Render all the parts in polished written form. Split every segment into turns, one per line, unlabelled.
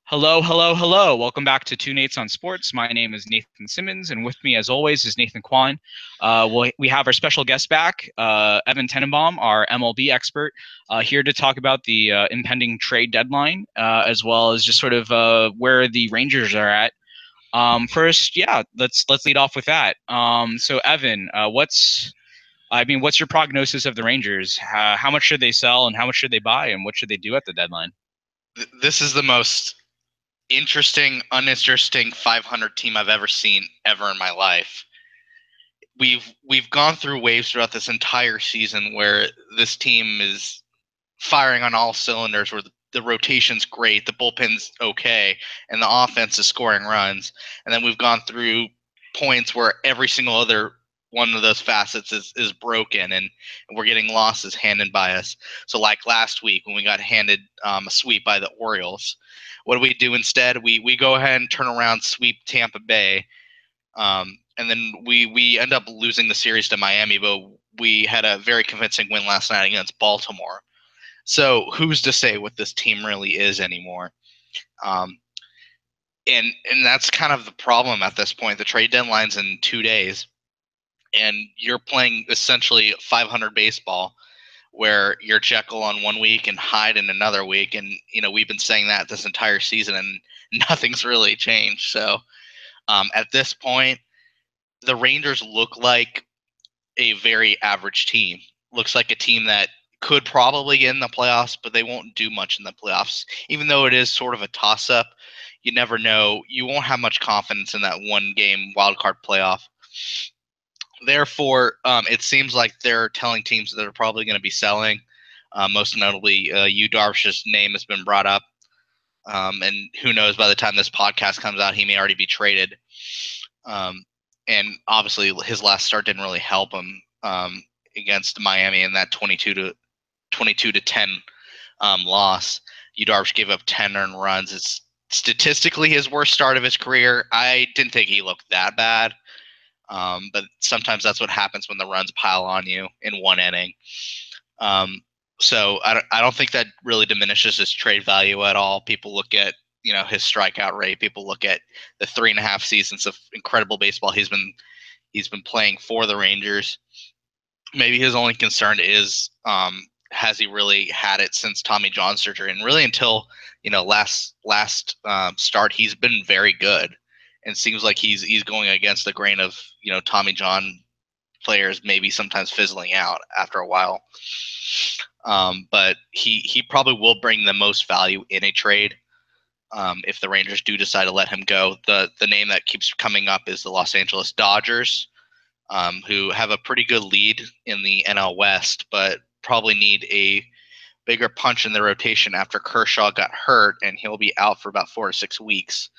Hello, hello, hello. Welcome back to Two Nates on Sports. My name is Nathan Simmons, and with me, as always, is Nathan Kwan. We have our special guest back, Evan Tenenbaum, our MLB expert, here to talk about the impending trade deadline, as well as just sort of where the Rangers are at. First, yeah, let's lead off with that. So, Evan, what's your prognosis of the Rangers? How much should they sell, and how much should they buy, and what should they do at the deadline?
This is the most interesting, uninteresting 500 team I've ever seen ever in my life. We've gone through waves throughout this entire season where this team is firing on all cylinders, where the rotation's great, the bullpen's okay, and the offense is scoring runs. And then we've gone through points where every single other one of those facets is broken, and we're getting losses handed by us. So like last week when we got handed a sweep by the Orioles, what do we do instead? We go ahead and turn around, sweep Tampa Bay, and then we end up losing the series to Miami, but we had a very convincing win last night against Baltimore. So who's to say what this team really is anymore? Um, and that's kind of the problem at this point. The trade deadline's in 2 days, and you're playing essentially 500 baseball, where you're Jekyll on one week and Hyde in another week. And we've been saying that this entire season, and nothing's really changed. So at this point, the Rangers look like a very average team. Looks like a team that could probably get in the playoffs, but they won't do much in the playoffs. Even though it is sort of a toss up, you never know. You won't have much confidence in that one game wild card playoff. Therefore, it seems like they're telling teams that are probably going to be selling. Most notably, Yu Darvish's name has been brought up. And who knows, by the time this podcast comes out, he may already be traded. Um, and obviously, his last start didn't really help him against Miami in that 22-10 loss. Yu Darvish gave up 10 earned runs. It's statistically his worst start of his career. I didn't think he looked that bad, but sometimes that's what happens when the runs pile on you in one inning. Um, so I don't think that really diminishes his trade value at all. People look at his strikeout rate. People look at the 3.5 seasons of incredible baseball he's been playing for the Rangers. Maybe his only concern is has he really had it since Tommy John surgery? And really until last start, he's been very good, and seems like he's going against the grain of Tommy John players maybe sometimes fizzling out after a while. But he probably will bring the most value in a trade. If the Rangers do decide to let him go, the name that keeps coming up is the Los Angeles Dodgers, who have a pretty good lead in the NL West, but probably need a bigger punch in the rotation after Kershaw got hurt, and he'll be out for about 4 to 6 weeks.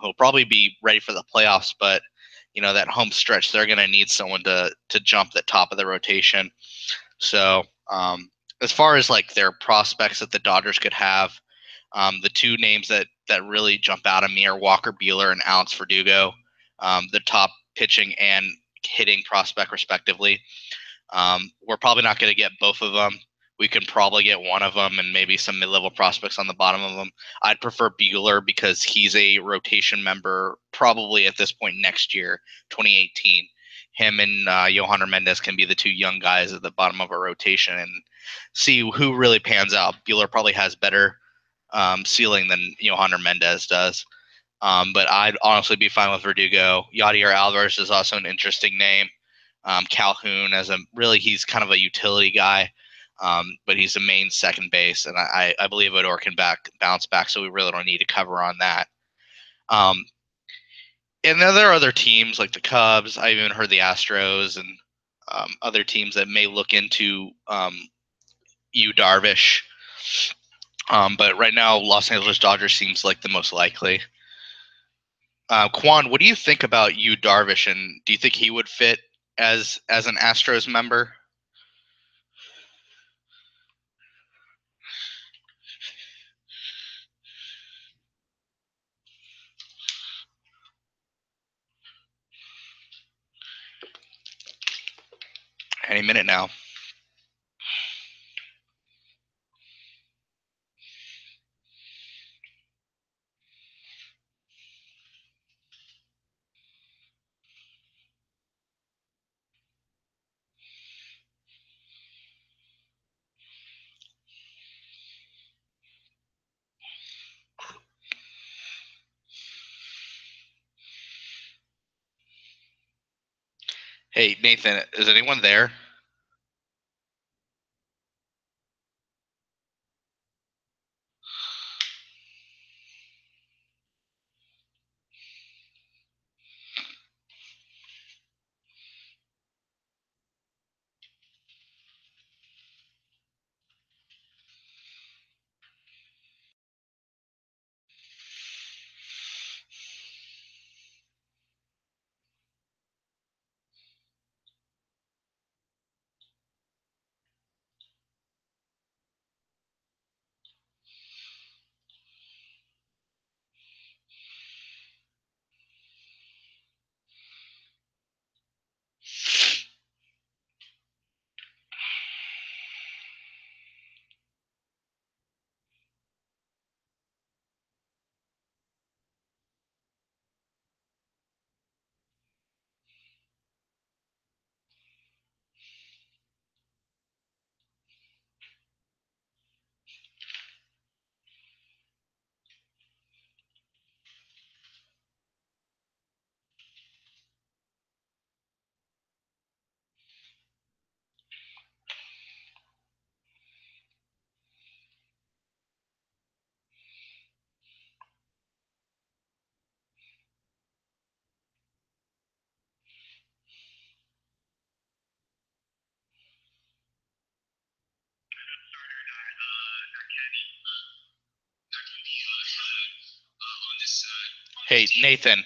He'll probably be ready for the playoffs, but that home stretch, they're going to need someone to jump the top of the rotation. So as far as like their prospects that the Dodgers could have, the two names that really jump out at me are Walker Buehler and Alex Verdugo, the top pitching and hitting prospect respectively. We're probably not going to get both of them. We can probably get one of them and maybe some mid-level prospects on the bottom of them. I'd prefer Buehler because he's a rotation member probably at this point next year, 2018. Him and Yohander Mendez can be the two young guys at the bottom of a rotation and see who really pans out. Buehler probably has better ceiling than Yohander Mendez does. But I'd honestly be fine with Verdugo. Yadier Alvarez is also an interesting name. Calhoun he's kind of a utility guy, but he's the main second base, and I believe Odor can bounce back, so we really don't need to cover on that. And then there are other teams like the Cubs. I even heard the Astros and other teams that may look into Yu Darvish. But right now, Los Angeles Dodgers seems like the most likely. Quan, what do you think about Yu Darvish, and do you think he would fit as an Astros member? Any minute now. Hey, Nathan, is anyone there? Hey, Nathan.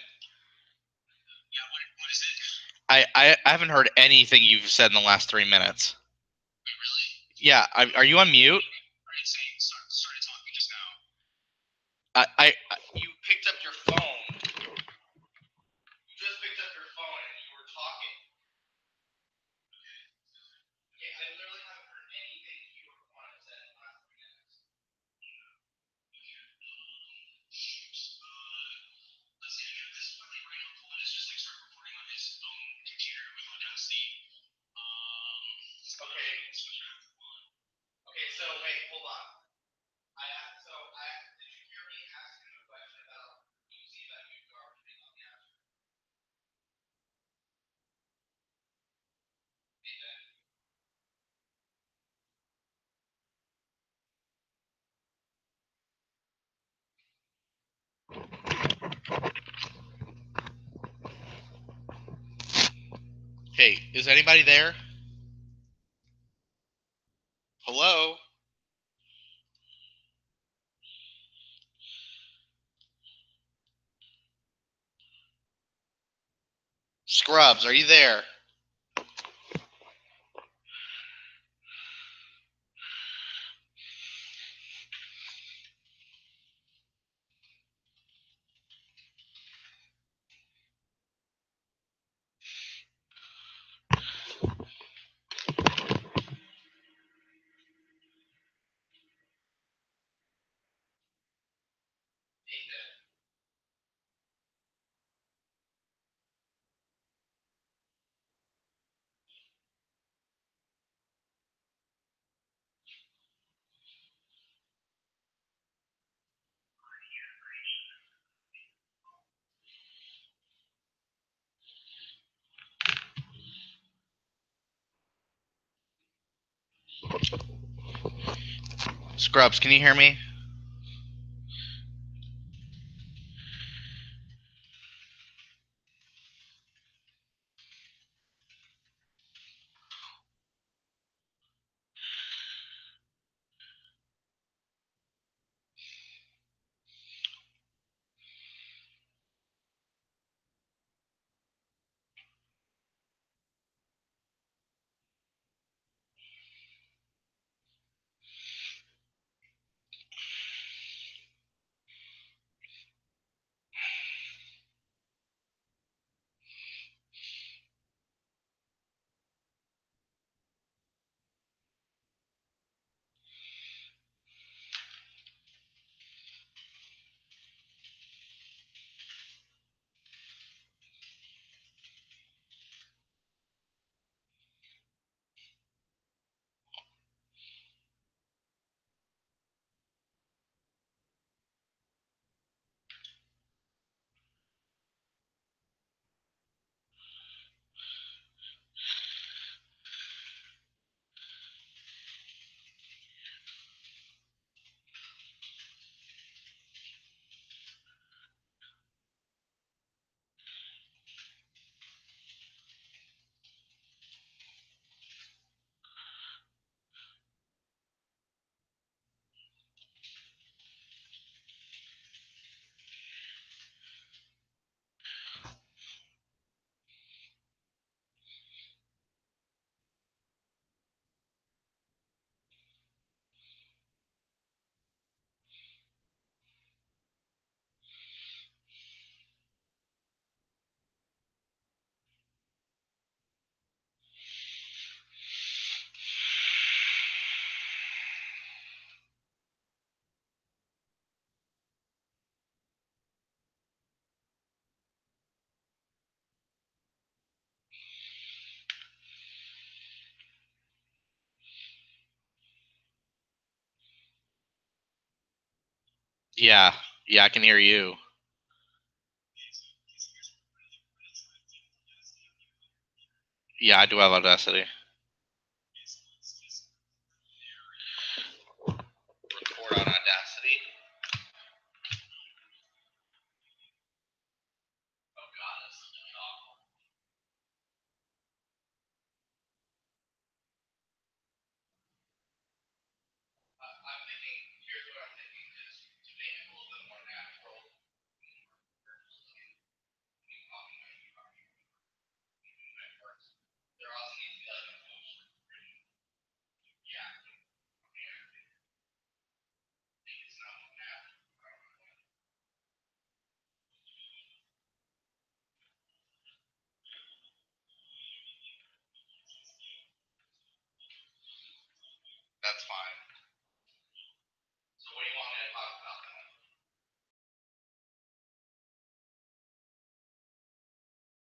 I haven't heard anything you've said in the last 3 minutes. Yeah, are you on mute? I you picked up your phone. You just picked up your phone and you were talking. Yeah, I literally haven't heard anything you want to say in the last 3 minutes. Okay. Okay, so wait, hold on. Did you hear me ask him a question about you see that you garbage being on the app? Hey, is anybody there? Hello? Scrubs, are you there? Scrubs, can you hear me? Yeah, yeah, I can hear you. Yeah, I do have Audacity. Record on Audacity. Oh God, that's awful. I'm thinking. Here's what I'm thinking: is to make it a little bit more natural. There also needs to be like a post. Yeah, it's not natural. That's fine. So what do you want me to talk about?